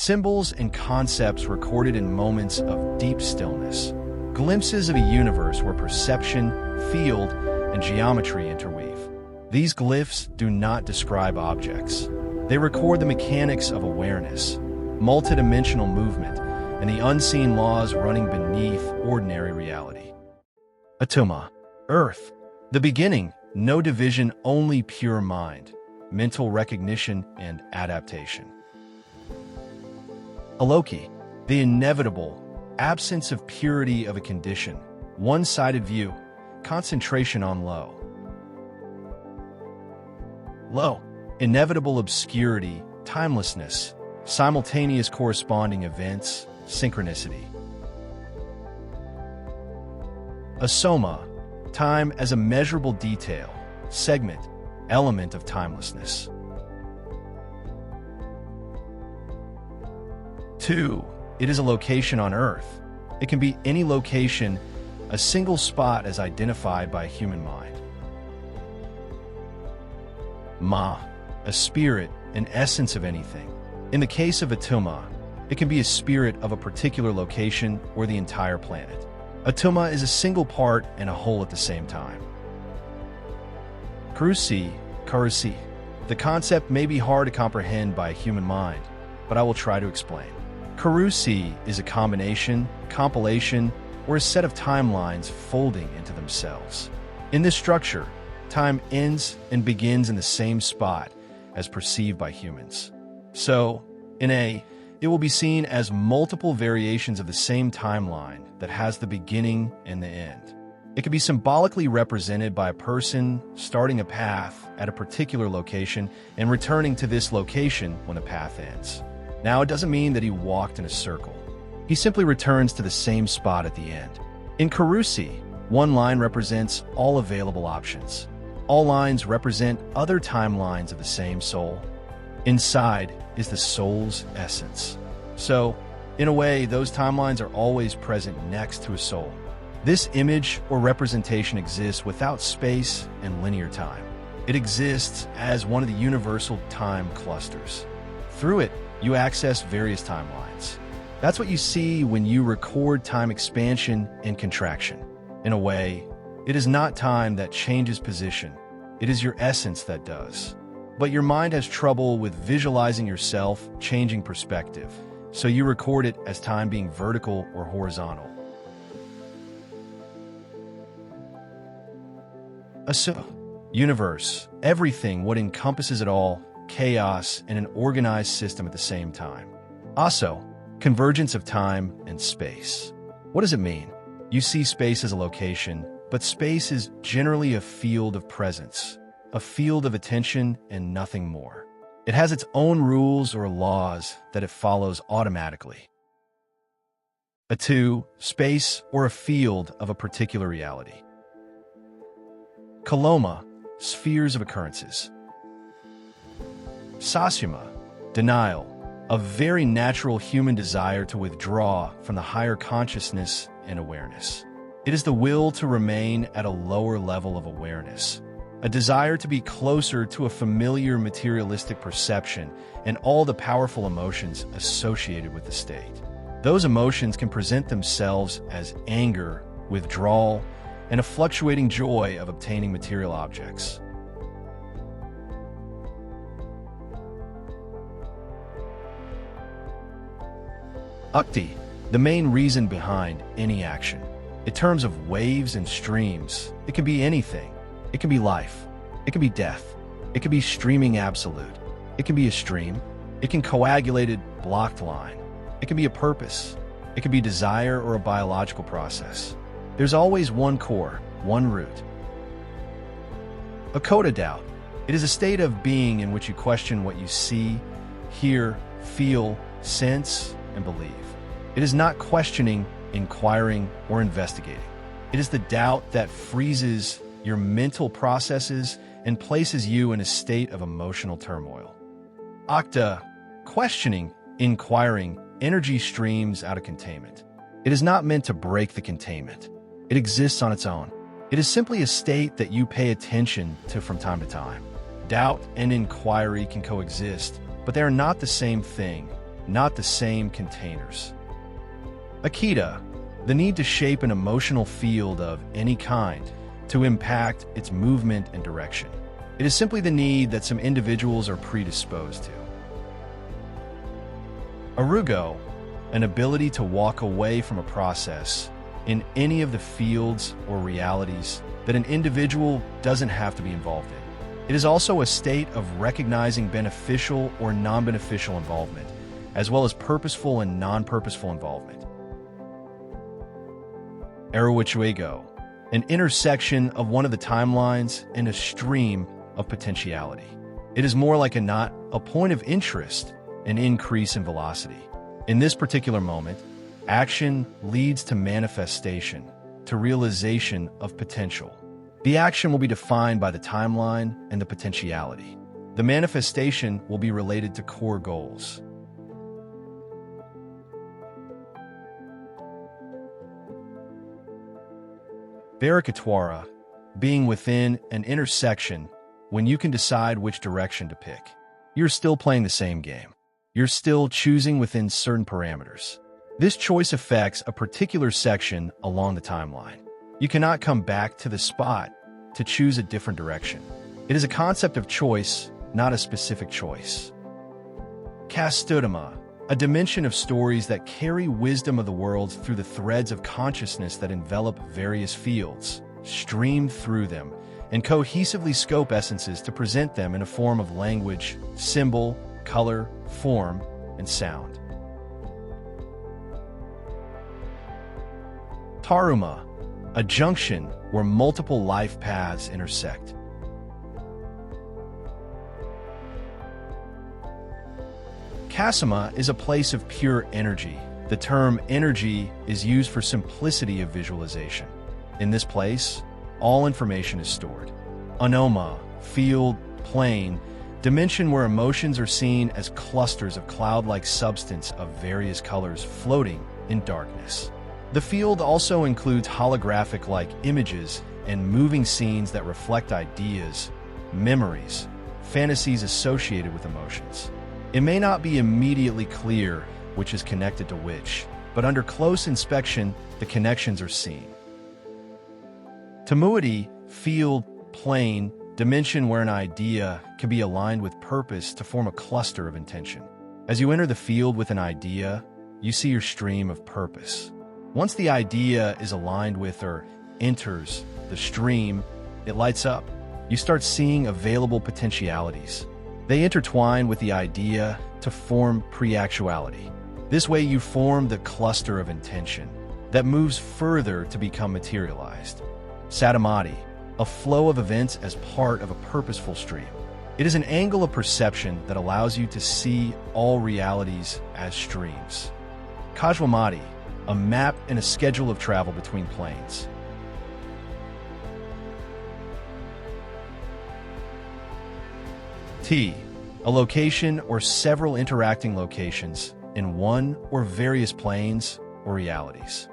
Symbols and concepts recorded in moments of deep stillness. Glimpses of a universe where perception, field, and geometry interweave. These glyphs do not describe objects. They record the mechanics of awareness, multidimensional movement, and the unseen laws running beneath ordinary reality. Atoma, Earth. The beginning, no division, only pure mind, mental recognition, and adaptation. Aloki, the inevitable, absence of purity of a condition, one-sided view, concentration on low. Low, inevitable obscurity, timelessness, simultaneous corresponding events, synchronicity. Asoma, time as a measurable detail, segment, element of timelessness. 2. It is a location on Earth. It can be any location, a single spot as identified by a human mind. Ma, a spirit, an essence of anything. In the case of Atoma, it can be a spirit of a particular location or the entire planet. Atoma is a single part and a whole at the same time. Karusi. The concept may be hard to comprehend by a human mind, but I will try to explain. Karusi is a combination, compilation, or a set of timelines folding into themselves. In this structure, time ends and begins in the same spot as perceived by humans. So, it will be seen as multiple variations of the same timeline that has the beginning and the end. It can be symbolically represented by a person starting a path at a particular location and returning to this location when the path ends. Now, it doesn't mean that he walked in a circle. He simply returns to the same spot at the end. In Karusi, one line represents all available options. All lines represent other timelines of the same soul. Inside is the soul's essence. So, in a way, those timelines are always present next to a soul. This image or representation exists without space and linear time. It exists as one of the universal time clusters. Through it, you access various timelines. That's what you see when you record time expansion and contraction. In a way, it is not time that changes position. It is your essence that does. But your mind has trouble with visualizing yourself changing perspective, so you record it as time being vertical or horizontal. Universe, everything, what encompasses it all, chaos, and an organized system at the same time. Also, convergence of time and space. What does it mean? You see space as a location, but space is generally a field of presence, a field of attention and nothing more. It has its own rules or laws that it follows automatically. Space or a field of a particular reality. Kaloma, spheres of occurrences. Sasyama, denial, a very natural human desire to withdraw from the higher consciousness and awareness. It is the will to remain at a lower level of awareness, a desire to be closer to a familiar materialistic perception and all the powerful emotions associated with the state. Those emotions can present themselves as anger, withdrawal, and a fluctuating joy of obtaining material objects. Ukti, the main reason behind any action. In terms of waves and streams, it can be anything. It can be life. It can be death. It can be streaming absolute. It can be a stream. It can coagulated blocked line. It can be a purpose. It can be desire or a biological process. There's always one core, one root. Akoda doubt. It is a state of being in which you question what you see, hear, feel, sense, and believe. It is not questioning, inquiring, or investigating. It is the doubt that freezes your mental processes and places you in a state of emotional turmoil. Akta, questioning, inquiring, energy streams out of containment. It is not meant to break the containment. It exists on its own. It is simply a state that you pay attention to from time to time. Doubt and inquiry can coexist, but they are not the same thing, not the same containers. Akita, the need to shape an emotional field of any kind to impact its movement and direction. It is simply the need that some individuals are predisposed to. Arugo, an ability to walk away from a process in any of the fields or realities that an individual doesn't have to be involved in. It is also a state of recognizing beneficial or non-beneficial involvement, as well as purposeful and non-purposeful involvement. Eruichuego, an intersection of one of the timelines and a stream of potentiality. It is more like a knot, a point of interest, an increase in velocity. In this particular moment, action leads to manifestation, to realization of potential. The action will be defined by the timeline and the potentiality. The manifestation will be related to core goals. Varikatwara, being within an intersection when you can decide which direction to pick. You're still playing the same game. You're still choosing within certain parameters. This choice affects a particular section along the timeline. You cannot come back to the spot to choose a different direction. It is a concept of choice, not a specific choice. Kastudama, a dimension of stories that carry wisdom of the world through the threads of consciousness that envelop various fields, stream through them, and cohesively scope essences to present them in a form of language, symbol, color, form, and sound. Taruma, a junction where multiple life paths intersect. Kasama is a place of pure energy. The term energy is used for simplicity of visualization. In this place, all information is stored. Anoma, field, plane, dimension where emotions are seen as clusters of cloud-like substance of various colors floating in darkness. The field also includes holographic-like images and moving scenes that reflect ideas, memories, fantasies associated with emotions. It may not be immediately clear which is connected to which, but under close inspection, the connections are seen. Tamuadi, field, plane, dimension where an idea can be aligned with purpose to form a cluster of intention. As you enter the field with an idea, you see your stream of purpose. Once the idea is aligned with or enters the stream, it lights up. You start seeing available potentialities. They intertwine with the idea to form pre-actuality. This way you form the cluster of intention that moves further to become materialized. Satamati, a flow of events as part of a purposeful stream. It is an angle of perception that allows you to see all realities as streams. Kajwamati, a map and a schedule of travel between planes. T, a location or several interacting locations in one or various planes or realities.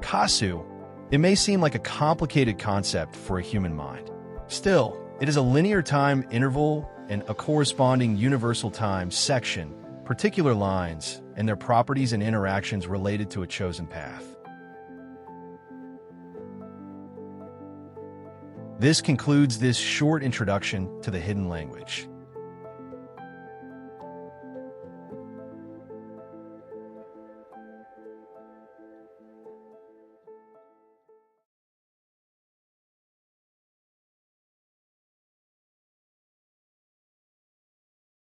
Kasu, it may seem like a complicated concept for a human mind. Still, it is a linear time interval and a corresponding universal time section, particular lines, and their properties and interactions related to a chosen path. This concludes this short introduction to the hidden language.